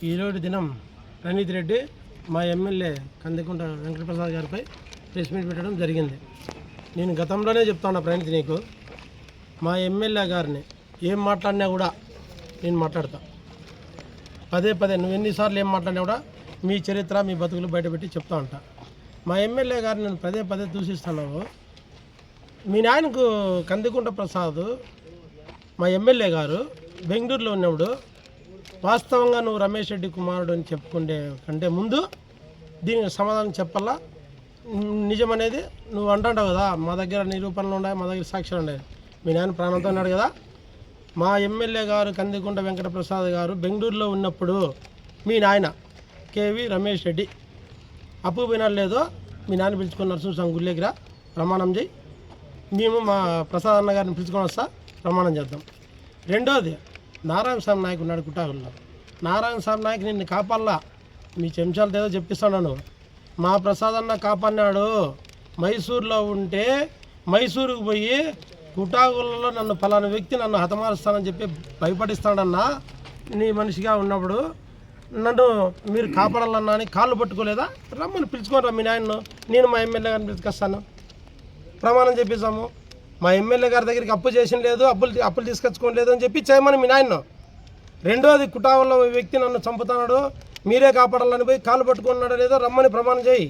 ఈరోజు దినం ప్రణీత్ రెడ్డి మా ఎమ్మెల్యే కందికుంట వెంకటప్రసాద్ గారిపై ప్రెస్ మీట్ పెట్టడం జరిగింది. నేను గతంలోనే చెప్తాను ప్రణీత్, నీకు మా ఎమ్మెల్యే గారిని ఏం మాట్లాడినా కూడా నేను మాట్లాడతా. పదే పదే నువ్వు ఎన్నిసార్లు ఏం మాట్లాడినా కూడా మీ చరిత్ర మీ బతుకులు బయటపెట్టి చెప్తా ఉంటా. మా ఎమ్మెల్యే గారిని నేను పదే పదే దూషిస్తున్నావు. మీ నాయనకు కందికుంట ప్రసాద్ మా ఎమ్మెల్యే గారు బెంగళూరులో ఉన్నప్పుడు వాస్తవంగా నువ్వు రమేష్ రెడ్డి కుమారుడు అని చెప్పుకుంటే కంటే ముందు దీనికి సమాధానం చెప్పాలా. నిజమనేది నువ్వు అంటావు కదా, మా దగ్గర నిరూపణలు ఉన్నాయి, మా దగ్గర సాక్ష్యాలు ఉన్నాయి. మీ నాయన ప్రాణంతో ఉన్నాడు కదా. మా ఎమ్మెల్యే గారు కందికుంట వెంకటప్రసాద్ గారు బెంగళూరులో ఉన్నప్పుడు మీ నాయన కేవి రమేష్ రెడ్డి అప్పు వినాలి లేదో మీ నాన్న పిలుచుకొని నరసింహస్వామి గుడి దగ్గర ప్రమాణం చేయి. మేము మా ప్రసాద్ అన్న గారిని పిలుచుకొని వస్తా, ప్రమాణం చేద్దాం. రెండోది, నారాయణ స్వామి నాయకు ఉన్నాడు కుట్టాగుల్లో. నారాయణ స్వామి నాయకు నిన్ను కాపాడలా, మీ చెంచాలతో ఏదో చెప్పిస్తున్నాను. మా ప్రసాద్ అన్న కాపాడినాడు. మైసూరులో ఉంటే మైసూరుకు పోయి కుటాగులలో నన్ను ఫలానా వ్యక్తి నన్ను హతమారుస్తానని చెప్పి భయపడిస్తాడన్నా. నీ మనిషిగా ఉన్నప్పుడు నన్ను మీరు కాపాడాలన్నా అని కాళ్ళు పట్టుకోలేదా? రమ్మని పిలుచుకోరా మీ నాయన్ను. నేను మా ఎమ్మెల్యే గారిని పిలుచుకొస్తాను, ప్రమాణం చెప్పేసాము. మా ఎమ్మెల్యే గారి దగ్గరికి అప్పు చేసిన లేదు, అప్పులు తీసుకొచ్చుకోలేదు అని చెప్పి చేయమని మీ నాయన్ను. రెండోది, కుటాగుల్లో వ్యక్తి నన్ను చంపుతున్నాడు, మీరే కాపాడాలని పోయి కాళ్ళు పట్టుకున్నాడో లేదో రమ్మని ప్రమాణం చేయి.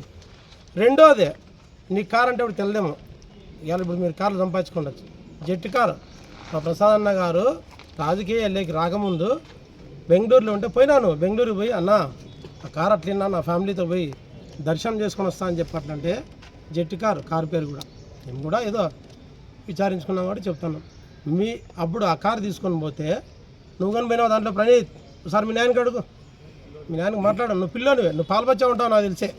రెండోది, నీ కారు అంటే ఇప్పుడు తెలదేమో, ఇవాళ ఇప్పుడు మీరు కార్లు సంపాదించుకోవచ్చు. Jet car. మా ప్రసాద్ అన్న గారు రాజకీయాల్లోకి రాకముందు బెంగళూరులో ఉంటే పోయినాను. బెంగళూరుకి పోయి అన్న ఆ కారు అట్లా నా ఫ్యామిలీతో పోయి దర్శనం చేసుకొని వస్తా అని చెప్పట్లంటే జెట్ కారు పేరు కూడా మేము కూడా ఏదో విచారించుకున్నాం కాబట్టి చెప్తాను. అప్పుడు ఆ కారు తీసుకొని పోతే నువ్వు కానీ పోయినావు దాంట్లో. ప్రణీత్ ఒకసారి మీ నాయనకి అడుగు, మీ నాయనకి మాట్లాడు. నువ్వు పిల్లోనివే, నువ్వు పాల్పచ్చా ఉంటావు, నాకు తెలిసే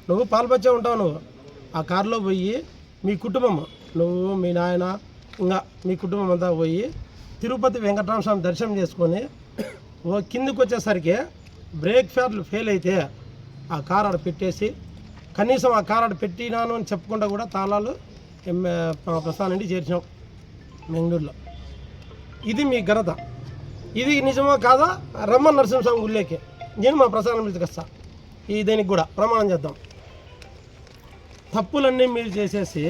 నువ్వు పాల్పచ్చా ఉంటావు. నువ్వు ఆ కారులో పోయి మీ కుటుంబం, నువ్వు మీ నాయన ఇంకా మీ కుటుంబం అంతా పోయి తిరుపతి వెంకటరామ స్వామి దర్శనం చేసుకొని కిందకు వచ్చేసరికి బ్రేక్ ఫెయిల్ అయితే ఆ కారు ఆడ పెట్టేసి, కనీసం ఆ కారు ఆడ పెట్టినాను అని చెప్పకుండా కూడా తాళాలు ప్రసాద్ నుండి చేర్చాం బెంగళూరులో. ఇది మీ ఘనత. ఇది నిజమో కాదా రమ్మన్ నరసింహస్వామి గుళ్ళేకి నేను మా ప్రసాదం పిలుచుకొస్తా. దీనికి కూడా ప్రమాణం చేద్దాం. తప్పులన్నీ మీరు చేసేసి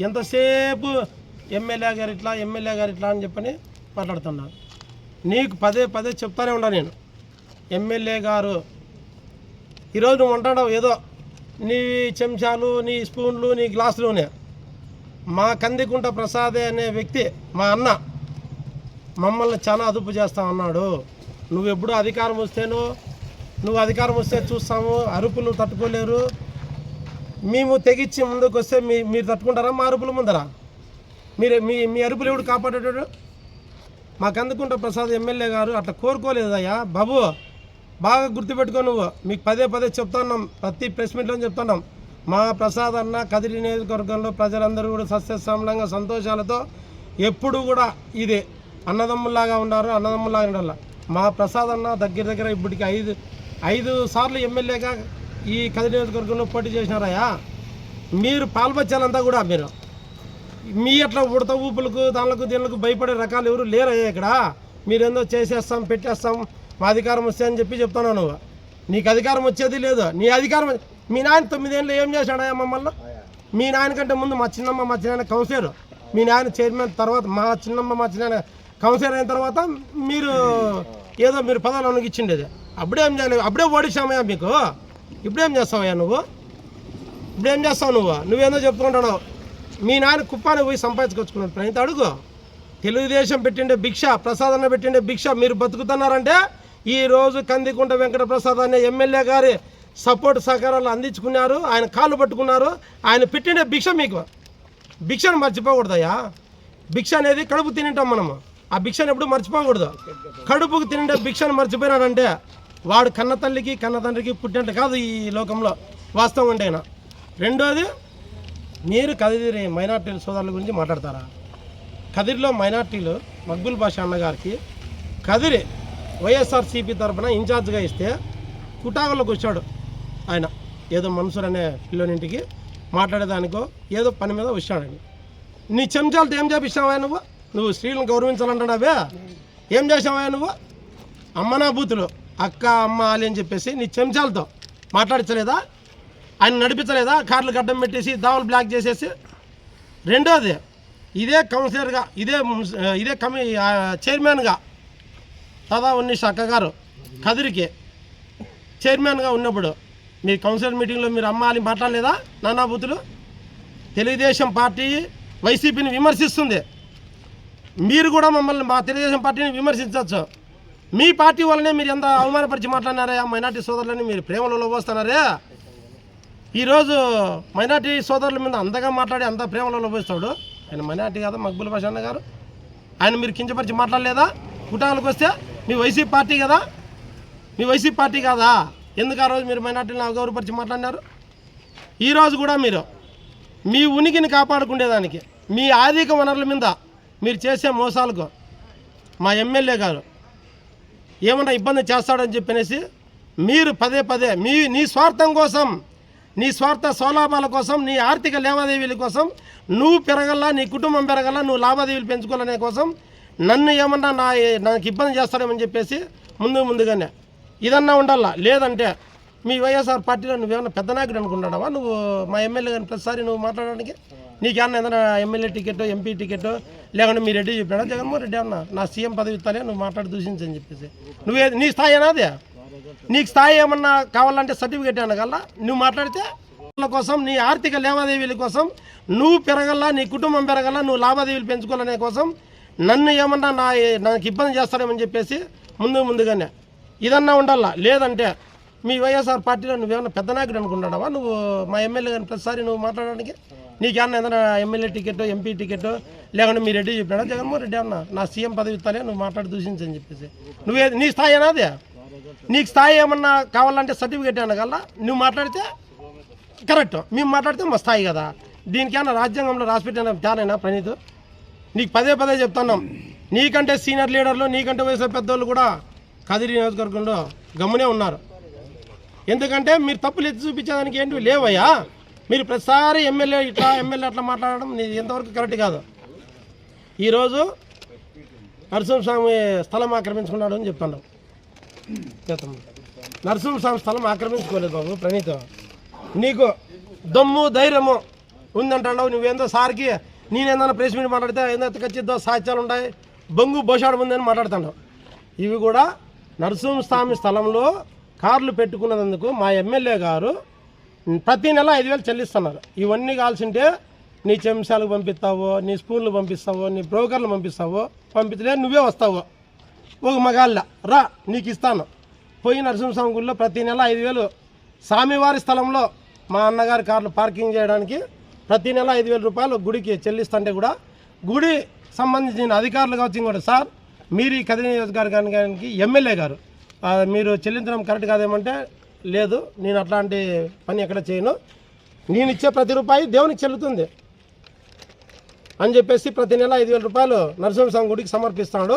ఎంతసేపు ఎమ్మెల్యే గారు ఇట్లా అని చెప్పని మాట్లాడుతున్నారు. నీకు పదే పదే చెప్తానే ఉన్నా నేను. ఎమ్మెల్యే గారు ఈరోజు నువ్వు అంటావు ఏదో నీ చెంచాలు, నీ స్పూన్లు, నీ గ్లాసులునే. మా కందికుంట ప్రసాదే అనే వ్యక్తి మా అన్న మమ్మల్ని చాలా అదుపు చేస్తా అన్నాడు. నువ్వు ఎప్పుడు అధికారం వస్తే చూస్తాము, అరుపులు తట్టుకోలేరు. మేము తెగించి ముందుకు వస్తే మీరు తట్టుకుంటారా? మా అరుపుల ముందరా మీ అరుపులు ఎవడు కాపాడేటాడు? మా కందికుంట ప్రసాద్ ఎమ్మెల్యే గారు అట్లా కోరుకోలేదయ్యా బాబు. బాగా గుర్తుపెట్టుకో. నువ్వు మీకు పదే పదే చెప్తున్నాం, ప్రతి ప్రెస్ మీట్లో చెప్తున్నాం. మా ప్రసాద్ అన్న కదిరి నియోజకవర్గంలో ప్రజలందరూ కూడా సస్యశ్యామలంగా సంతోషాలతో ఎప్పుడు కూడా ఇది అన్నదమ్ముల్లాగా ఉండాలి. మా ప్రసాద్ అన్న దగ్గర ఇప్పటికి 5 సార్లు ఎమ్మెల్యేగా ఈ కదిరి నియోజకవర్గంలో పోటీ చేసినారయ్యా. మీరు పాల్పచ్చాలంతా కూడా మీ అట్లా ఉడత ఊపులకు దీనికి భయపడే రకాలు ఎవరు లేరయ్యా ఇక్కడ. మీరేందో చేసేస్తాం పెట్టేస్తాం మా అధికారం వస్తే అని చెప్తున్నాను. నువ్వు నీకు అధికారం వచ్చేది లేదు. నీ అధికారం మీ నాయన 9 ఏళ్ళు ఏం చేశాడయ్యా మమ్మల్ని? మీ నాయన కంటే ముందు మా చిన్నమ్మ కౌన్సిలర్, మీ నాయన చైర్మన్ తర్వాత మా చిన్నమ్మ కౌన్సిలర్ అయిన తర్వాత మీరు ఏదో మీరు పదవులు అనుగిచ్చిండేది. అప్పుడేం చేయలేదు, అప్పుడే ఓడిస్తామయ్యా మీకు. ఇప్పుడేం చేస్తావయ్యా నువ్వు? నువ్వేందో చెప్పుకుంటున్నావు. మీ నాయన కుప్పాన్ని పోయి సంపాదించుకొచ్చుకున్నాడు. ప్రణీత్ అడుగు. తెలుగుదేశం పెట్టిండే భిక్ష, ప్రసాద్ అన్న పెట్టిండే భిక్ష మీరు బతుకుతున్నారంటే ఈరోజు కందికుంట వెంకటప్రసాద్ అనే ఎమ్మెల్యే గారి సపోర్ట్ సహకారాలు అందించుకున్నారు. ఆయన కాళ్ళు పట్టుకున్నారు. ఆయన పెట్టిండే భిక్ష మీకు. భిక్షను మర్చిపోకూడదయ్యా. భిక్ష అనేది కడుపు తినింటాం మనము. ఆ భిక్షను ఎప్పుడు మర్చిపోకూడదు. కడుపుకు తినిండే భిక్షను మర్చిపోయినాడంటే వాడు కన్న తల్లికి కన్న తండ్రికి పుట్టినట్టు కాదు ఈ లోకంలో వాస్తవం అంటేనా. రెండోది, మీరు కదిరి మైనార్టీల సోదరుల గురించి మాట్లాడతారా? కదిరిలో మైనార్టీలు మక్బుల్ బాషా అన్నగారికి కదిరి వైఎస్ఆర్సీపీ తరఫున ఇన్ఛార్జ్గా ఇస్తే కుటాగంలోకి వచ్చాడు ఆయన. ఏదో మన్సూర్ అనే పిల్లోనింటికి మాట్లాడేదానికో ఏదో పని మీద వచ్చాడని. నీ చెంచాలతో ఏం చేపిస్తావా నువ్వు స్త్రీలను గౌరవించాలంటున్నావే, ఏం చేసావా నువ్వు? అమ్మనా బూతులు అక్క అమ్మ ఆలి అని చెప్పేసి నీ చెంచాలతో మాట్లాడించలేదా? ఆయన నడిపించలేదా? కార్లు గడ్డం పెట్టేసి దావులు బ్లాక్ చేసేసి. రెండోది, ఇదే కౌన్సిలర్గా ఇదే చైర్మన్గా తదా ఉన్నీష్ అక్క గారు కదిరికి చైర్మన్గా ఉన్నప్పుడు మీ కౌన్సిలర్ మీటింగ్లో మీరు అమ్మాలి మాట్లాడలేదా? నానా బూతులు. తెలుగుదేశం పార్టీ వైసీపీని విమర్శిస్తుంది, మీరు కూడా మమ్మల్ని మా తెలుగుదేశం పార్టీని విమర్శించవచ్చు. మీ పార్టీ వల్లనే మీరు ఎంత అవమానపరిచి మాట్లాడినారే మైనార్టీ సోదరులని మీరు ప్రేమలో పోస్తున్నారే. ఈరోజు మైనార్టీ సోదరుల మీద అంతగా మాట్లాడి అంత ప్రేమలో పోస్తాడు ఆయన. మైనార్టీ కాదా మక్బుల్ బాషా అన్న గారు? ఆయన మీరు కించపరిచి మాట్లాడలేదా? కుటాలకు వస్తే మీ వైసీపీ పార్టీ కదా, మీ వైసీపీ పార్టీ కాదా? ఎందుకు ఆ రోజు మీరు మైనార్టీలను అగౌరవపరిచి మాట్లాడినారు? ఈరోజు కూడా మీరు మీ ఉనికిని కాపాడుకునేదానికి మీ ఆర్థిక వనరుల మీద మీరు చేసే మోసాలకు మా ఎమ్మెల్యే గారు ఏమన్నా ఇబ్బంది చేస్తాడని చెప్పనేసి మీరు పదే పదే నీ స్వార్థం కోసం, నీ స్వార్థ స్వలాభాల కోసం, నీ ఆర్థిక లావాదేవీల కోసం నువ్వు పెరగల్లా, నీ కుటుంబం పెరగల్లా, నువ్వు లావాదేవీలు పెంచుకోవాలనే కోసం నన్ను ఏమన్నా నాకు ఇబ్బంది చేస్తాడేమని చెప్పేసి ముందుగానే ఇదన్నా ఉండాలా. లేదంటే మీ వైఎస్ఆర్ పార్టీలో నువ్వేమన్నా పెద్ద నాయకుడు అనుకుంటున్నావా? నువ్వు మా ఎమ్మెల్యే కానీ ప్రతిసారి నువ్వు మాట్లాడడానికి నీకేమన్నా ఏదైనా ఎమ్మెల్యే టికెట్, ఎంపీ టికెట్ లేకుంటే మీ రెడ్డి చెప్పాడా? జగన్మోహన్ రెడ్డి అన్నా నా సీఎం పదవి ఇస్తాలే, నువ్వు మాట్లాడి దూషించని చెప్పేసి నీ స్థాయి అనాదే? నీకు స్థాయి ఏమన్నా కావాలంటే సర్టిఫికేట్ అనగల్లా. నువ్వు మాట్లాడితే కోసం, నీ ఆర్థిక లావాదేవీల కోసం నువ్వు పెరగల్లా, నీ కుటుంబం పెరగల్లా, నువ్వు లావాదేవీలు పెంచుకోవాలనే కోసం నన్ను ఏమన్నా నాకు ఇబ్బంది చేస్తాడేమని చెప్పేసి ముందుగానే ఇదన్నా ఉండాలా. లేదంటే మీ వైఎస్ఆర్ పార్టీలో నువ్వేమన్నా పెద్ద నాయకుడు అనుకుంటున్నావా? నువ్వు మా ఎమ్మెల్యే కానీ ప్రతిసారి నువ్వు మాట్లాడడానికి నీకేమన్నా ఏదైనా ఎమ్మెల్యే టికెట్, ఎంపీ టికెట్ లేకుంటే మీ రెడ్డి చెప్పాడా? జగన్మోహన్ రెడ్డి అన్నా నా సీఎం పదవి ఇస్తాలే, నువ్వు మాట్లాడి దూషించని చెప్పేసి నీ స్థాయి అనాదే? నీకు స్థాయి ఏమన్నా కావాలంటే సర్టిఫికేట్ అనగల్లా. నువ్వు మాట్లాడితే కరెక్ట్, మేము మాట్లాడితే మా స్థాయి కదా. దీనికైనా రాజ్యాంగంలో రాసిపెట్టిన తేనైనా ప్రణీత్? నీకు పదే చెప్తున్నాం, నీకంటే సీనియర్ లీడర్లు, నీకంటే వయసు పెద్దోళ్ళు కూడా కదిరి నియోజకవర్గంలో గమ్మునే ఉన్నారు. ఎందుకంటే మీరు తప్పులు ఎత్తి చూపించేదానికి ఏంటి లేవయ్యా. మీరు ప్రతిసారి ఎమ్మెల్యే అట్లా మాట్లాడడం ఎంతవరకు కరెక్ట్ కాదు. ఈరోజు నరసింహస్వామి స్థలం ఆక్రమించుకున్నాడు అని చెప్తున్నాం. నరసింహస్వామి స్థలం ఆక్రమించుకోలేదు బాబు ప్రణీత్. నీకు దమ్ము ధైర్యము ఉందంటావు. నువ్వేందో సార్కి నేనేందన్నా ప్రెస్ మీట్ మాట్లాడితే ఏందో ఖచ్చితంగా సాక్ష్యాలు ఉంటాయి, బొంగు బోషాడు ముందని మాట్లాడుతున్నావు. ఇవి కూడా నరసింహస్వామి స్థలంలో కార్లు పెట్టుకున్నందుకు మా ఎమ్మెల్యే గారు ప్రతి నెల 5,000 చెల్లిస్తున్నారు. ఇవన్నీ కావాల్సింటే నీ చెంచాలకు పంపిస్తావో, నీ స్పూన్లు పంపిస్తావో, నీ బ్రోకర్లు పంపించలే, నువ్వే వస్తావో ఒక మగాళ్ళ రా నీకు ఇస్తాను. పోయి నరసింహస్వామి గుడిలో ప్రతి నెల 5,000 స్వామివారి స్థలంలో మా అన్నగారి కార్లు పార్కింగ్ చేయడానికి ప్రతి నెల 5,000 రూపాయలు గుడికి చెల్లిస్తుంటే కూడా గుడి సంబంధించిన అధికారులు కావచ్చు ఇంకోటి, సార్ మీరు ఈ కదిరి నియోజకవర్గానికి ఎమ్మెల్యే గారు మీరు చెల్లించడం కరెక్ట్ కాదేమంటే, లేదు నేను అట్లాంటి పని ఎక్కడ చేయను, నేను ఇచ్చే ప్రతి రూపాయి దేవునికి చెల్లుతుంది అని చెప్పేసి ప్రతి నెల 5,000 రూపాయలు నరసింహస్వామి గుడికి సమర్పిస్తాడు.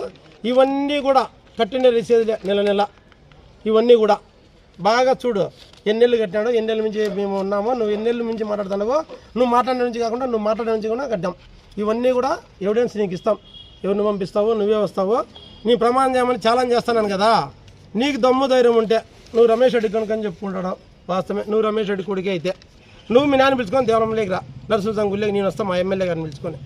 ఇవన్నీ కూడా కట్టిన రసీదులే నెల. ఇవన్నీ కూడా బాగా చూడు, ఎన్నెళ్ళు కట్టినాడు, ఎన్నెళ్ళ నుంచి మేము ఉన్నామో, నువ్వు ఎన్నెళ్ళ నుంచి మాట్లాడుతున్నావో, నువ్వు మాట్లాడిన నుంచి కాకుండా నువ్వు మాట్లాడిన నుంచి కూడా కట్టాం. ఇవన్నీ కూడా ఎవిడెన్స్ నీకు ఇస్తాం. ఎవరిని పంపిస్తావో, నువ్వే వస్తావో, నీ ప్రమాణం చేయమని ఛాలెంజ్ చేస్తున్నాను కదా. నీకు దమ్ము ధైర్యం ఉంటే నువ్వు రమేష్ రెడ్డి కనుకని చెప్పుకుంటాడు. వాస్తవమే, నువ్వు రమేష్ రెడ్డి కొడుకే అయితే నువ్వు మీ నాన్న పిలుచుకొని దేవాలయంలోకి రా, నరసింహస్వామి గుళ్ళకి నేను వస్తాను, మా ఎమ్మెల్యే గారిని పిలుచుకొని.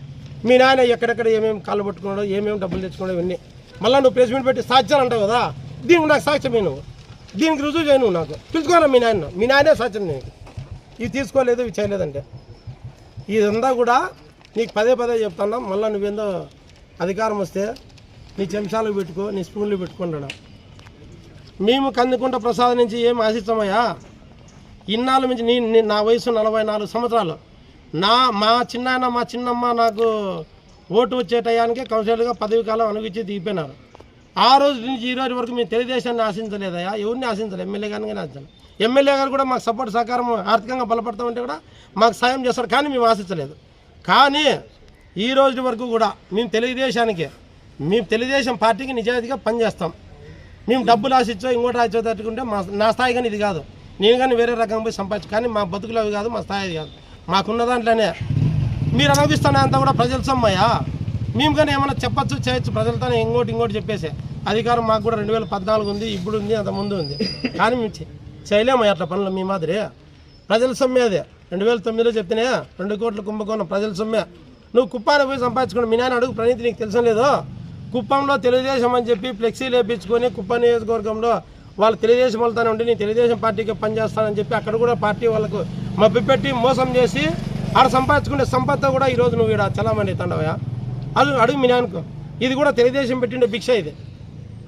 మీ నాయన ఎక్కడెక్కడ ఏమేమి కాళ్ళు పట్టుకున్నాడో, ఏమేమి డబ్బులు తెచ్చుకున్నాడో ఇవన్నీ మళ్ళీ నువ్వు ప్రెస్ మీట్ పెట్టి సాక్ష్యాలు అంటావు కదా. దీనికి నాకు సాక్ష్యమే, నువ్వు దీనికి రుజువు చేయను. నాకు పిలుచుకోరా మీ నాయనే సాక్ష్యం. నీకు ఇవి తీసుకోలేదు, ఇవి చేయలేదంటే ఇదంతా కూడా నీకు పదే చెప్తున్నాం. మళ్ళీ నువ్వేందో అధికారం వస్తే నీ చెంచాలు పెట్టుకో, నీ స్పూన్లు పెట్టుకుంటాడు. మేము కందుకుంట ప్రసాద్ నుంచి ఏం ఆశిస్తామయ్యా? ఇన్నాళ్ళ నుంచి నా వయసు 44 సంవత్సరాలు. మా చిన్నాయన మా చిన్నమ్మ నాకు ఓటు వచ్చే టయానికే కౌన్సిలర్గా పదవి కాలం అనుభవించి దిగిపోయినారు. ఆ రోజు నుంచి ఈ రోజు వరకు మేము తెలుగుదేశాన్ని ఆశించలేదయా, ఎవరిని ఆశించలేదు, ఎమ్మెల్యే గారిని ఆశించాలి. ఎమ్మెల్యే గారు కూడా మాకు సపోర్ట్ సహకారం ఆర్థికంగా బలపడతామంటే కూడా మాకు సాయం చేస్తారు, కానీ మేము ఆశించలేదు. కానీ ఈ రోజు వరకు కూడా మేము తెలుగుదేశం పార్టీకి నిజాయితీగా పనిచేస్తాం. మేము డబ్బులు ఆశించో ఇంకోటి ఆశించో తట్టుకుంటే నా స్థాయి కానీ ఇది కాదు. నేను కానీ వేరే రకంగా పోయి సంపాదించు, కానీ మా బతుకులు అవి కాదు, మా స్థాయి అది కాదు. మాకున్న దాంట్లోనే మీరు అనుభవిస్తున్న అంతా కూడా ప్రజల సొమ్మయ్యా. మేము కానీ ఏమైనా చెప్పచ్చు చేయొచ్చు ప్రజలతోనే, ఇంకోటి చెప్పేసి అధికారం మాకు కూడా 2014 ఉంది, ఇప్పుడు ఉంది, అంత ముందు ఉంది. కానీ మేము చేయలేము అట్లా పనులు. మీ మాదిరి ప్రజల సొమ్మే అదే. 2009లో చెప్తేనే 2 కోట్ల కుంభకోణం ప్రజల సొమ్మే. నువ్వు కుప్పాన్ని పోయి సంపాదించుకోండి. మీ నాన్న అడుగు ప్రణీతి, నీకు తెలుసు లేదు, కుప్పంలో తెలుగుదేశం అని చెప్పి ఫ్లెక్సీలు వేయించుకొని కుప్పం నియోజకవర్గంలో వాళ్ళు తెలుగుదేశం వాళ్ళతోనే ఉండి నేను తెలుగుదేశం పార్టీకి పనిచేస్తానని చెప్పి అక్కడ కూడా పార్టీ వాళ్ళకు మభ్యపెట్టి మోసం చేసి ఆడ సంపాదించుకునే సంపద కూడా ఈరోజు నువ్వు ఇక్కడ చలామణి తండవయా. అది అడుగు మీ నాన్నకు. ఇది కూడా తెలుగుదేశం పెట్టిండే భిక్ష, ఇది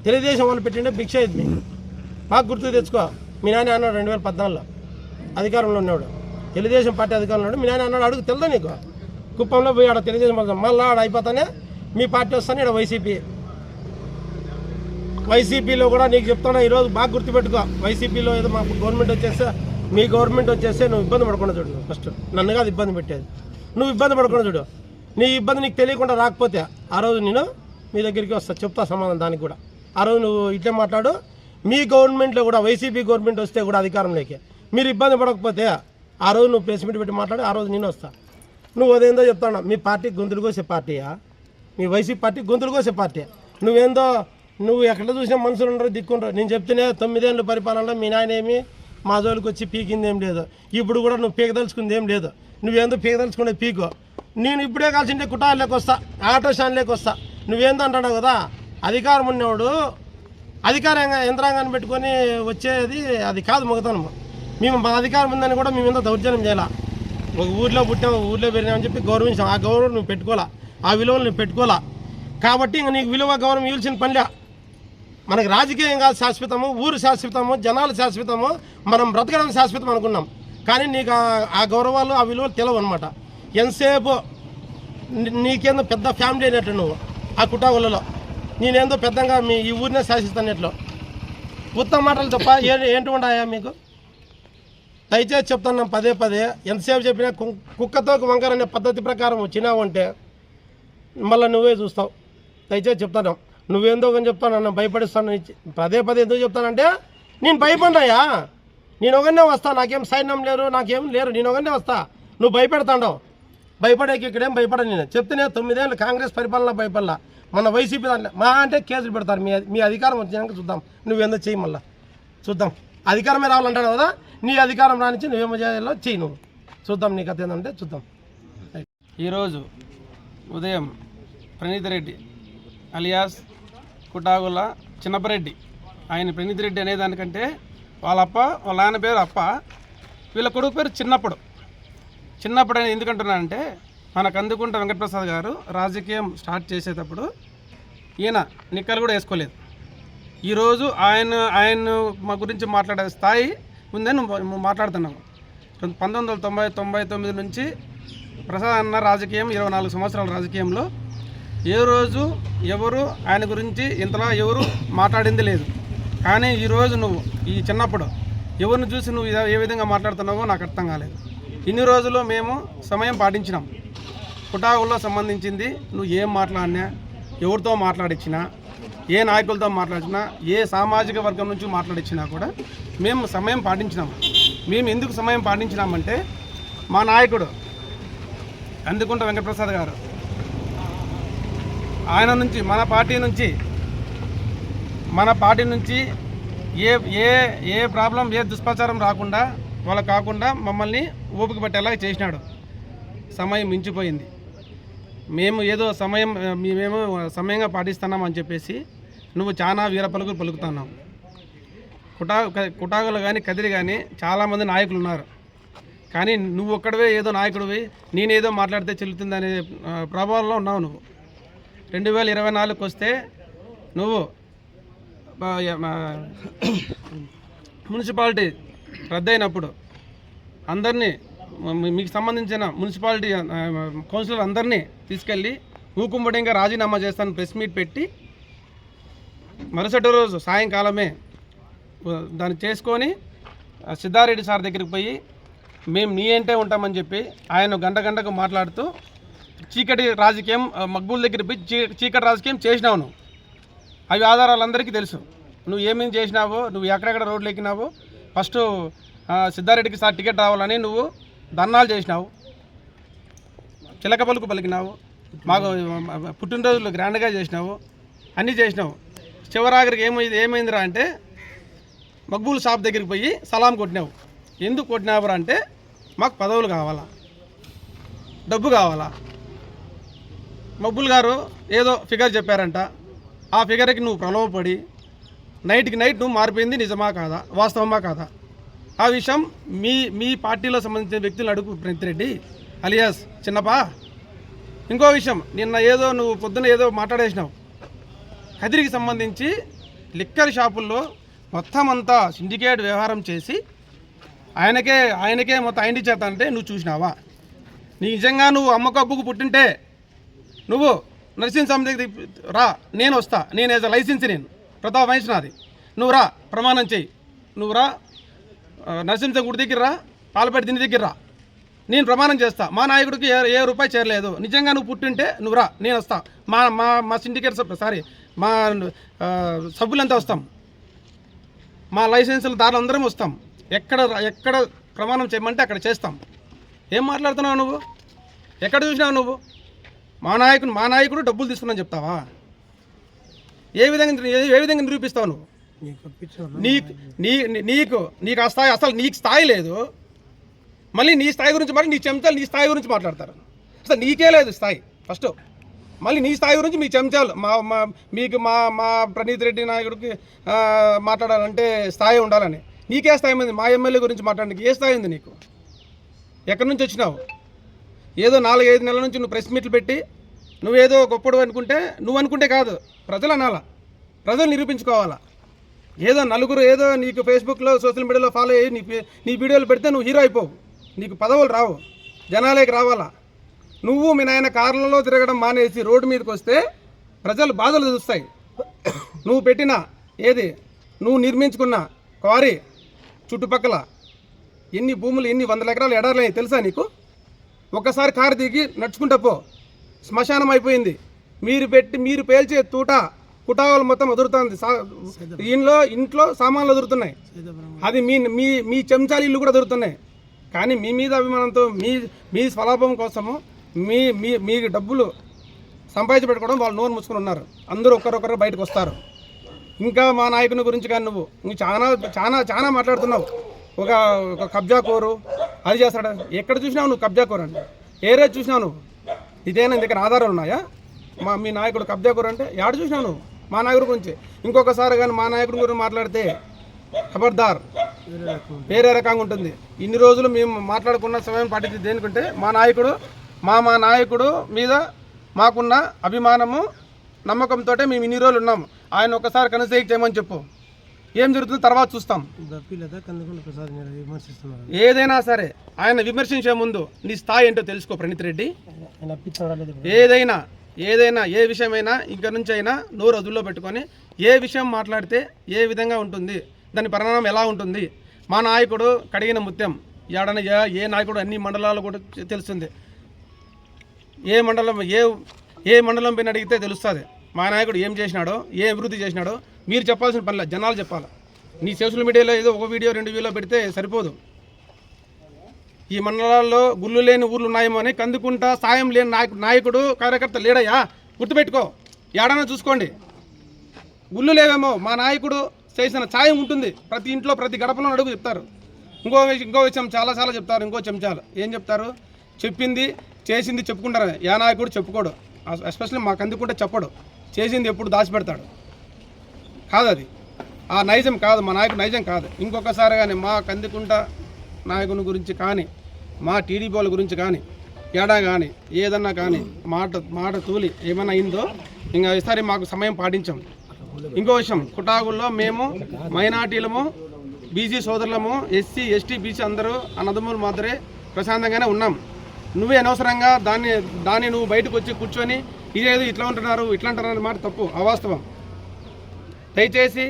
తెలుగుదేశం వాళ్ళు పెట్టిండే భిక్ష. ఇది మీకు బాగా గుర్తు తెచ్చుకో. మీ నాన్న అన్నాడు 2014లో అధికారంలో ఉన్నాడు, తెలుగుదేశం పార్టీ అధికారంలో ఉన్నాడు. మీ నాన్న అన్నాడు, అడుగు తెలుదా నీకు? కుప్పంలో పోయి ఆడ తెలుగుదేశం మళ్ళీ ఆడ అయిపోతానే మీ పార్టీ వస్తానే ఇక్కడ వైసీపీలో కూడా నీకు చెప్తాను ఈరోజు బాగా గుర్తుపెట్టుకో. వైసీపీలో ఏదో మాకు గవర్నమెంట్ వచ్చేస్తే, మీ గవర్నమెంట్ వచ్చేస్తే నువ్వు ఇబ్బంది పడకుండా చూడు. ఫస్ట్ నన్ను కాదు ఇబ్బంది పెట్టేది, నువ్వు ఇబ్బంది పడకుండా చూడు. నీ ఇబ్బంది నీకు తెలియకుండా రాకపోతే ఆ రోజు నేను మీ దగ్గరికి వస్తా, చెప్తా సమాధానం దానికి కూడా. ఆ రోజు నువ్వు ఇట్లే మాట్లాడు. మీ గవర్నమెంట్లో కూడా వైసీపీ గవర్నమెంట్ వస్తే కూడా అధికారంలోకి మీరు ఇబ్బంది పడకపోతే ఆ రోజు నువ్వు ప్రెస్ మీట్ పెట్టి మాట్లాడు, ఆ రోజు నేను వస్తా. నువ్వు అదేందో చెప్తాను, మీ పార్టీ గొంతులు కోసే పార్టీయా? మీ వైసీపీ పార్టీ గొంతులు కోసే పార్టీ. నువ్వు ఎక్కడ చూసినా మనుషులు ఉండరు, దిక్కుంటారు. నేను చెప్తేనే 9 ఏళ్ళ పరిపాలనలో మీ నాయన ఏమి మా జోలికి వచ్చి పీకింది ఏం లేదు. ఇప్పుడు కూడా నువ్వు పీకదలుచుకుంది ఏం లేదు. నువ్వేందో పీకదలుచుకునే పీకో. నేను ఇప్పుడే కలిసింటే కుటార్లోకి వస్తా, ఆటో స్టాండ్లోకి వస్తా. నువ్వేందో అంటున్నావు కదా, అధికారం ఉన్నవాడు అధికార యంత్రాంగాన్ని పెట్టుకొని వచ్చేది అది కాదు మొగతనము. మేము మా అధికారం ఉందని కూడా మేము ఎంతో దౌర్జన్యం చేయాల. ఒక ఊర్లో పుట్టాము, ఊర్లో పెరిగినామని చెప్పి గౌరవించాం. ఆ గౌరవం నువ్వు పెట్టుకోవాలా, ఆ విలువలు నువ్వు పెట్టుకోవాలా. కాబట్టి ఇంక నీకు విలువ గౌరవం ఇవ్వాల్సిన పనిలే. మనకి రాజకీయం కాదు శాశ్వతము, ఊరు శాశ్వతము, జనాలు శాశ్వతము, మనం బ్రతకడం శాశ్వతం అనుకున్నాం. కానీ నీకు ఆ గౌరవాలు ఆ విలువలు తెలియవు అనమాట. ఎంతసేపు నీకేందో పెద్ద ఫ్యామిలీ అయినట్టు నువ్వు ఆ కుటావులలో, నేనేందో పెద్దగా ఈ ఊరినే శాసిస్తానట్లు ఉత్తమ మాటలు తప్ప ఏంటి ఉన్నాయా మీకు? దయచేసి చెప్తాను పదే ఎంతసేపు చెప్పినా కుక్కతో వంకర అనే పద్ధతి ప్రకారం వచ్చినావంటే మళ్ళీ నువ్వే చూస్తావు. దయచేసి చెప్తాను, నువ్వేందో అని చెప్తాను, నన్ను భయపడిస్తాను. పదే ఎందుకు చెప్తానంటే నేను భయపడినాయా, నేను ఒకనే వస్తా, నాకేం సైన్యం లేరు, నాకేం లేరు, నేను ఒకనే వస్తా. నువ్వు భయపెడతాండవు, భయపడేకి ఇక్కడేం భయపడను. నేను చెప్తేనే 9 ఏళ్ళు కాంగ్రెస్ పరిపాలన భయపడలా, మన వైసీపీ దాంట్లో మా అంటే కేసులు పెడతారు. మీ అధికారం వచ్చినాక చూద్దాం, నువ్వేందో చెయ్యి, మళ్ళీ చూద్దాం. అధికారమే రావాలంటాడు కదా, నీ అధికారం రానిచ్చి నువ్వేమో చేయాలో చెయ్యి, నువ్వు చూద్దాం. నీకు అర్థం ఏంటంటే చూద్దాం. ఈరోజు ఉదయం ప్రణీత్ రెడ్డి అలియాస్ కుటాగుల చిన్నపరెడ్డి, ఆయన ప్రణీత్ రెడ్డి అనేదానికంటే వాళ్ళ నాన్న పేరు అప్ప, వీళ్ళ కొడుకు పేరు చిన్నప్పుడు అని ఎందుకంటున్నానంటే, మన కందుకుంట వెంకటప్రసాద్ గారు రాజకీయం స్టార్ట్ చేసేటప్పుడు ఈయన నిక్కలు కూడా వేసుకోలేదు. ఈరోజు ఆయన మా గురించి మాట్లాడే స్థాయి ఉందని మాట్లాడుతున్నాము. 1999 నుంచి ప్రసాద్ అన్న రాజకీయం 24 సంవత్సరాల రాజకీయంలో ఏ రోజు ఎవరు ఆయన గురించి ఇంతలా ఎవరు మాట్లాడింది లేదు. కానీ ఈరోజు నువ్వు ఈ చిన్నప్పుడు ఎవరిని చూసి నువ్వు ఏ విధంగా మాట్లాడుతున్నావో నాకు అర్థం కాలేదు. ఇన్ని రోజులు మేము సమయం పాటించినాం. కుటాగుల్లో సంబంధించింది నువ్వు ఏం మాట్లాడినా, ఎవరితో మాట్లాడించినా, ఏ నాయకులతో మాట్లాడినా, ఏ సామాజిక వర్గం నుంచి మాట్లాడించినా కూడా మేము సమయం పాటించినాము. మేము ఎందుకు సమయం పాటించినామంటే, మా నాయకుడు కందుకుంట వెంకటప్రసాద్ గారు ఆయన నుంచి మన పార్టీ నుంచి ఏ ప్రాబ్లం, ఏ దుష్ప్రచారం రాకుండా వాళ్ళకు కాకుండా మమ్మల్ని ఓపిక పట్టేలా చేసినాడు. సమయం మించిపోయింది, మేము సమయంగా పాటిస్తున్నామని చెప్పేసి నువ్వు చాలా వీర పలుకులు పలుకుతున్నావు. కుటాగులు కానీ కదిరి కానీ చాలామంది నాయకులు ఉన్నారు. కానీ నువ్వు ఒక్కడవే ఏదో నాయకుడివి, నేనేదో మాట్లాడితే చెల్లుతుందనే ప్రభావంలో ఉన్నావు నువ్వు. 2024 వస్తే నువ్వు మున్సిపాలిటీ రద్దయినప్పుడు అందరినీ, మీకు సంబంధించిన మున్సిపాలిటీ కౌన్సిలర్ అందరినీ తీసుకెళ్ళి ఊకుమ్మడిగా రాజీనామా చేస్తాను ప్రెస్ మీట్ పెట్టి మరుసటి రోజు సాయంకాలమే దాన్ని చేసుకొని సిద్ధారెడ్డి సార్ దగ్గరికి పోయి మేము నీ అంటే ఉంటామని చెప్పి ఆయన గంటకు మాట్లాడుతూ చీకటి రాజకీయం మక్బూల్ దగ్గర పోయి చీకటి రాజకీయం చేసినావు నువ్వు. అవి ఆధారాలు అందరికీ తెలుసు. నువ్వు ఏమేమి చేసినావో, నువ్వు ఎక్కడెక్కడ రోడ్లు ఎక్కినావో, ఫస్ట్ సిద్ధారెడ్డికి సార్ టికెట్ రావాలని నువ్వు ధర్నాలు చేసినావు, చిలక పలుకు పలికినావు, మాకు పుట్టినరోజులు గ్రాండ్గా చేసినావు, అన్నీ చేసినావు. చివరాఖరికి ఏమైందిరా అంటే మక్బూల్ షాప్ దగ్గరికి పోయి సలాం కొట్టినావు. ఎందుకు కొట్టినావురా అంటే మాకు పదవులు కావాలా, డబ్బు కావాలా. మక్బూల్ గారు ఏదో ఫిగర్ చెప్పారంట, ఆ ఫిగర్కి నువ్వు ప్రలోభపడి నైట్కి నైట్ నువ్వు మారిపోయింది నిజమా కాదా, వాస్తవమా కాదా? ఆ విషయం మీ పార్టీలో సంబంధించిన వ్యక్తులను అడుగు ప్రణీత్ అలియాస్ చిన్నపా. ఇంకో విషయం, నిన్న ఏదో నువ్వు పొద్దున ఏదో మాట్లాడేసినావు. హైదరికి సంబంధించి లిక్కర్ షాపుల్లో మొత్తం అంతా సిండికేట్ వ్యవహారం చేసి ఆయనకే మొత్తం ఆయన చేత అంటే నువ్వు చూసినావా? నీ నిజంగా నువ్వు అమ్మకు అబ్బుకు పుట్టింటే నువ్వు నరసింహస్వామి దగ్గరికి రా, నేను వస్తా. నేను ఏదో లైసెన్స్, నేను ప్రతాప్ వహించినది. నువ్వు రా, ప్రమాణం చెయ్యి. నువ్వు రా, నరసింహ గుడి దగ్గర రా, పాలపేట దీని దగ్గర రా, నేను ప్రమాణం చేస్తా. మా నాయకుడికి ఏ రూపాయి చేరలేదు. నిజంగా నువ్వు పుట్టింటే నువ్వు రా, నేను వస్తా. మా సిండికేట్ మా సభ్యులంతా వస్తాం, మా లైసెన్సుల దారులు అందరం వస్తాం. ఎక్కడ ప్రమాణం చేయమంటే అక్కడ చేస్తాం. ఏం మాట్లాడుతున్నావు నువ్వు? ఎక్కడ చూసినావు నువ్వు? మా నాయకుడు డబ్బులు తీసుకున్నాను చెప్తావా? ఏ విధంగా నిరూపిస్తావు నువ్వు? నీకు ఆ స్థాయి, అసలు నీకు స్థాయి లేదు. మళ్ళీ నీ స్థాయి గురించి, మరి నీ చెంచాలు నీ స్థాయి గురించి మాట్లాడతారు. అసలు నీకే లేదు స్థాయి ఫస్ట్. మళ్ళీ నీ స్థాయి గురించి మీ చెంచాలు మీకు మా ప్రణీత్ రెడ్డి నాయకుడికి మాట్లాడాలంటే స్థాయి ఉండాలని. నీకే స్థాయి ఉంది? మా ఎమ్మెల్యే గురించి మాట్లాడడానికి ఏ స్థాయి ఉంది నీకు? ఎక్కడి నుంచి వచ్చినావు? ఏదో 4-5 నెలల నుంచి నువ్వు ప్రెస్ మీట్లు పెట్టి నువ్వేదో గొప్పడు అనుకుంటే, నువ్వు అనుకుంటే కాదు, ప్రజలు అనాలా, ప్రజలు నిరూపించుకోవాలా. ఏదో నలుగురు ఏదో నీకు ఫేస్బుక్లో సోషల్ మీడియాలో ఫాలో అయ్యి నీ వీడియోలు పెడితే నువ్వు హీరో అయిపోవు. నీకు పదవులు రావు, జనాలేకి రావాలా. నువ్వు మీ నాయన కార్లలో తిరగడం మానేసి రోడ్డు మీదకి వస్తే ప్రజలు బాధలు చూస్తాయి. నువ్వు పెట్టిన నువ్వు నిర్మించుకున్న క్వారీ చుట్టుపక్కల ఎన్ని భూములు, ఎన్ని 100 ఎకరాలు ఎడారులు తెలుసా నీకు? ఒక్కసారి కారు దిగి నడుచుకుంటా పో, శ్మశానం అయిపోయింది. మీరు పేల్చే కుటావాలు మొత్తం వదురుతుంది. ఇంట్లో సామాన్లు వదురుతున్నాయి. అది మీ చెంచాలు ఇల్లు కూడా దొరుకుతున్నాయి. కానీ మీ మీద అభిమానంతో మీ స్వలాభం కోసము మీ డబ్బులు సంపాదించి పెట్టుకోవడం వాళ్ళు నోరు మూసుకొని ఉన్నారు. అందరూ ఒక్కరొక్కరు బయటకు వస్తారు. ఇంకా మా నాయకుని గురించి కానీ నువ్వు చాలా చాలా చాలా మాట్లాడుతున్నావు. ఒక కబ్జా కోరు అది చేస్తాడు. ఎక్కడ చూసినావు నువ్వు కబ్జా కోరు అంటే? ఏ రోజు చూసినావు నువ్వు? ఇదేనా దగ్గర ఆధారాలు ఉన్నాయా? మీ నాయకుడు కబ్జా కోరు అంటే ఏడు చూసినావు నువ్వు మా నాయకుడి గురించి? ఇంకొకసారి కానీ మా నాయకుడి గురించి మాట్లాడితే ఖబర్దార్, వేరే రకంగా ఉంటుంది. ఇన్ని రోజులు మేము మాట్లాడుకున్న సమయం పాటించి దేనికంటే మా నాయకుడు మీద మాకున్న అభిమానము, నమ్మకంతో మేము ఇన్ని రోజులు ఉన్నాము. ఆయన ఒకసారి కనసేక్ చేయమని చెప్పు, ఏం జరుగుతుందో తర్వాత చూస్తాం. ఏదైనా సరే ఆయన విమర్శించే ముందు నీ స్థాయి ఏంటో తెలుసుకో ప్రణీత్ రెడ్డి. ఏదైనా ఏ విషయమైనా ఇంక నుంచి అయినా నోరు అదుల్లో పెట్టుకొని ఏ విషయం మాట్లాడితే ఏ విధంగా ఉంటుంది, దాని పరిణామం ఎలా ఉంటుంది. మా నాయకుడు కడిగిన ముత్యం. ఏ నాయకుడు అన్ని మండలాలు కూడా తెలుస్తుంది. ఏ మండలం పైన అడిగితే తెలుస్తుంది మా నాయకుడు ఏం చేసినాడో, ఏ అభివృద్ధి చేసినాడో. మీరు చెప్పాల్సిన పనిలే, జనాలు చెప్పాలి. నీ సోషల్ మీడియాలో ఏదో ఒక వీడియో 2 వీడియో పెడితే సరిపోదు. ఈ మండలాల్లో గుళ్ళు లేని ఊర్లు ఉన్నాయేమో అని కందుకుంటా సాయం లేని నాయకుడు కార్యకర్త లేడయ్యా, గుర్తుపెట్టుకో. ఏడన్నా చూసుకోండి. గుళ్ళు లేవేమో, మా నాయకుడు చేసిన సాయం ఉంటుంది. ప్రతి ఇంట్లో ప్రతి గడపలో అడుగు చెప్తారు. ఇంకో విషయం చాలా చెప్తారు. ఇంకో చెంచాలు ఏం చెప్తారు? చెప్పింది చేసింది చెప్పుకుంటారు. ఏ నాయకుడు చెప్పుకోడు, ఎస్పెషల్లీ మా కందుకుంటే చెప్పడు. చేసింది ఎప్పుడు దాచిపెడతాడు. కాదు, అది ఆ నైజం కాదు, మా నాయకుడు నైజం కాదు. ఇంకొకసారి కానీ మా కందుకుంట నాయకుని గురించి కానీ, మా టీడీపీ వాళ్ళ గురించి కానీ, కానీ ఏదన్నా కానీ మాట తూలి ఏమైనా అయిందో ఇంకా ఈసారి మాకు సమయం పాటించాం. ఇంకో విషయం, కుటాగుల్లో మేము మైనార్టీలము, బీసీ సోదరులము, ఎస్సీ ఎస్టీ బీసీ అందరూ అన్నదమ్ములు మాత్రమే ప్రశాంతంగానే ఉన్నాం. నువ్వే అనవసరంగా దాన్ని నువ్వు బయటకు వచ్చి కూర్చొని ఇదేదో ఇట్లా అంటున్నారు మాట తప్పు, అవాస్తవం. దయచేసి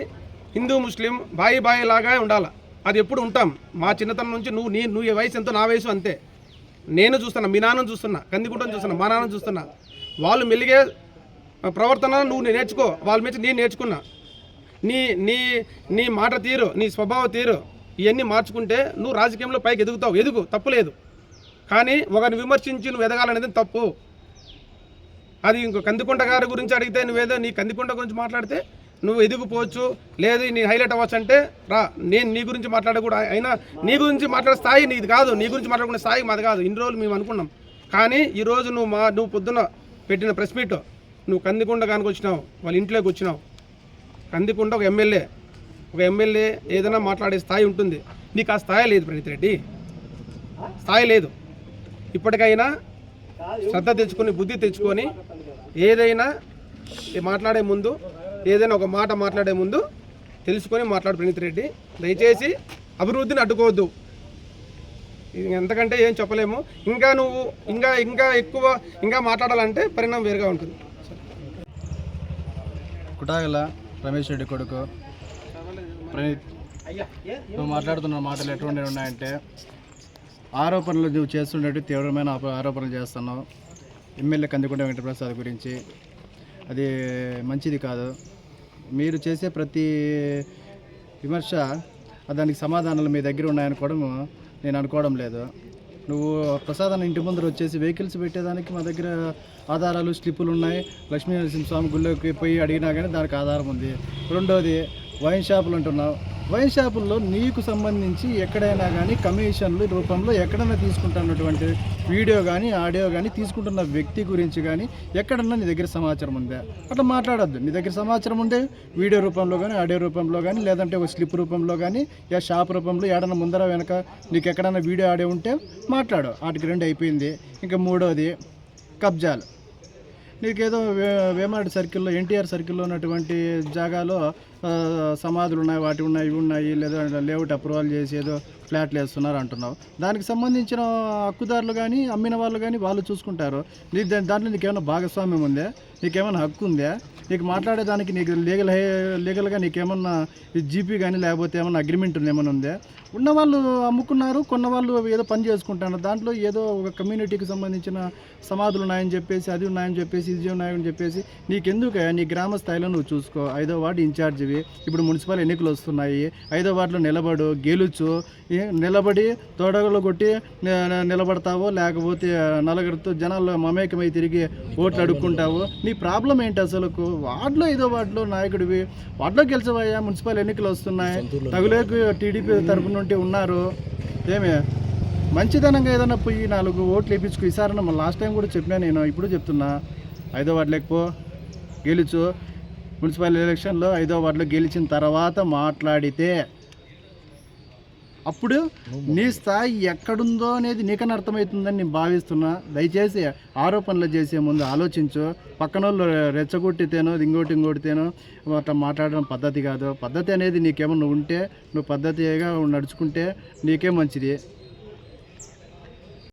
హిందూ ముస్లిం బాయి బాయి లాగా ఉండాలి. అది ఎప్పుడు ఉంటాం. మా చిన్నతనం నుంచి నువ్వు ఈ వయసు ఎంతో నా వయసు అంతే. నేను చూస్తున్నా, మీ నాన్నను చూస్తున్నా, కందికుంటని చూస్తున్నా, మా నాన్నను చూస్తున్నా. వాళ్ళు మెలిగే ప్రవర్తన నువ్వు నేర్చుకో, వాళ్ళ మీద నేను నేర్చుకున్నా. నీ నీ నీ మాట తీరు, నీ స్వభావ తీరు ఇవన్నీ మార్చుకుంటే నువ్వు రాజకీయంలో పైకి ఎదుగుతావు. ఎదుగు, తప్పులేదు. కానీ ఒకరిని విమర్శించి నువ్వు ఎదగాలనేది తప్పు. అది ఇంకో కందికొండ గారి గురించి అడిగితే నువ్వేదో నీ కందికొండ గురించి మాట్లాడితే నువ్వు ఎదిగిపోవచ్చు, లేదు నీ హైలైట్ అవ్వచ్చు అంటే రా. నేను నీ గురించి మాట్లాడకూడదు. అయినా నీ గురించి మాట్లాడే స్థాయి నీది కాదు, నీ గురించి మాట్లాడుకునే స్థాయి మాది కాదు. ఇన్ని రోజులు మేము అనుకున్నాం. కానీ ఈరోజు నువ్వు పొద్దున్న పెట్టిన ప్రెస్ మీట్, నువ్వు కందికొండ గానికి వచ్చినావు, వాళ్ళ ఇంట్లోకి వచ్చినావు. కందికొండ ఒక ఎమ్మెల్యే ఏదైనా మాట్లాడే స్థాయి ఉంటుంది. నీకు ఆ స్థాయి లేదు ప్రణీత్ రెడ్డి, స్థాయి లేదు. ఇప్పటికైనా శ్రద్ధ తెచ్చుకొని, బుద్ధి తెచ్చుకొని ఏదైనా మాట్లాడే ముందు, ఏదైనా ఒక మాట మాట్లాడే ముందు తెలుసుకొని మాట్లాడు ప్రణీత్ రెడ్డి. దయచేసి అభివృద్ధిని అడ్డుకోవద్దు. ఎంతకంటే ఏం చెప్పలేము. నువ్వు ఇంకా ఎక్కువ మాట్లాడాలంటే పరిణామం వేరుగా ఉంటుంది. కుటాగల రమేష్ రెడ్డి కొడుకు ప్రణీత్, నువ్వు మాట్లాడుతున్న మాటలు ఎటువంటి ఉన్నాయంటే ఆరోపణలు నువ్వు చేస్తుండే తీవ్రమైన ఆరోపణలు చేస్తున్నావు ఎమ్మెల్యే కందికొండ వెంకటప్రసాద్ గురించి. అది మంచిది కాదు. మీరు చేసే ప్రతి విమర్శ దానికి సమాధానాలు మీ దగ్గర ఉన్నాయనుకోవడం నేను అనుకోవడం లేదు. నువ్వు ప్రసాదం ఇంటి ముందర వచ్చేసి వెహికల్స్ పెట్టేదానికి మా దగ్గర ఆధారాలు, స్లిప్పులు ఉన్నాయి. లక్ష్మీ నరసింహస్వామి గుళ్ళోకి పోయి అడిగినా కానీ దానికి ఆధారం ఉంది. రెండోది వైన్ షాపులు అంటున్నావు. వైన్ షాపుల్లో నీకు సంబంధించి ఎక్కడైనా కానీ కమిషన్లు రూపంలో ఎక్కడైనా తీసుకుంటున్నటువంటి వీడియో కానీ ఆడియో కానీ తీసుకుంటున్న వ్యక్తి గురించి కానీ ఎక్కడన్నా నీ దగ్గర సమాచారం ఉందా? అట్లా మాట్లాడద్దు. నీ దగ్గర సమాచారం ఉంటే వీడియో రూపంలో కానీ, ఆడియో రూపంలో కానీ, లేదంటే ఒక స్లిప్ రూపంలో కానీ, షాప్ రూపంలో ఏడన్నా ముందర వెనక నీకు ఎక్కడన్నా వీడియో ఆడియో ఉంటే మాట్లాడు. వాటికి 2 అయిపోయింది. ఇంకా మూడోది కబ్జాలు. నీకేదో వేమారెడ్డి సర్కిల్లో, ఎన్టీఆర్ సర్కిల్లో ఉన్నటువంటి జాగాలో సమాధులు ఉన్నాయి, వాటి ఉన్నాయి, ఇవి ఉన్నాయి, లేదా లేఅవుట్ అప్రూవల్ చేసి ఏదో ఫ్లాట్లు వేస్తున్నారు అంటున్నావు. దానికి సంబంధించిన హక్కుదారులు కానీ, అమ్మిన వాళ్ళు కానీ వాళ్ళు చూసుకుంటారు. దాంట్లో నీకేమైనా భాగస్వామ్యం ఉందా? నీకేమైనా హక్కు ఉందా? నీకు మాట్లాడేదానికి నీకు లీగల్గా నీకేమన్నా జీపీ కానీ లేకపోతే ఏమన్నా అగ్రిమెంట్ ఏమైనా ఉందా? ఉన్నవాళ్ళు అమ్ముకున్నారు, కొన్న వాళ్ళు ఏదో పని చేసుకుంటారు. దాంట్లో ఏదో ఒక కమ్యూనిటీకి సంబంధించిన సమాధులు ఉన్నాయని చెప్పేసి, అది ఉన్నాయని చెప్పేసి, ఇది ఉన్నాయని చెప్పేసి నీకెందుకు? నీ గ్రామ స్థాయిలో నువ్వు చూసుకో. 5వ వార్డు ఇన్ఛార్జివి. ఇప్పుడు మున్సిపల్ ఎన్నికలు వస్తున్నాయి. 5వ వార్డులో గెలుచు. నిలబడి తోడగలు కొట్టి నిలబడతావో, లేకపోతే నలుగురితో జనాల్లో మమేకమై తిరిగి ఓట్లు అడుక్కుంటావు. నీ ప్రాబ్లం ఏంటి అసలు? వార్డులో 5వ వార్డులో నాయకుడివి, వార్డులో గెలిచవయ్యా. మున్సిపల్ ఎన్నికలు వస్తున్నాయి. తగులేకు టీడీపీ తరఫున ఉంటే ఉన్నారు. ఏమే మంచిదనంగా ఏదైనా పోయి 4 ఓట్లు వేయించుకో. ఈసారి లాస్ట్ టైం కూడా చెప్పినా, నేను ఇప్పుడు చెప్తున్నా. 5వ వార్డు లేకపో గెలుచు. మున్సిపల్ ఎలక్షన్లో 5వ వార్డులో గెలిచిన తర్వాత మాట్లాడితే అప్పుడు నీ స్థాయి ఎక్కడుందో అనేది నీకన్నా అర్థమవుతుందని నేను భావిస్తున్నా. దయచేసి ఆరోపణలు చేసే ముందు ఆలోచించు. పక్కన వాళ్ళు రెచ్చగొట్టితేనో ఇంకోటితేనో అట్లా మాట్లాడడం పద్ధతి కాదు. పద్ధతి అనేది నీకేమన్నా ఉంటే నువ్వు పద్ధతిగా నడుచుకుంటే నీకే మంచిది.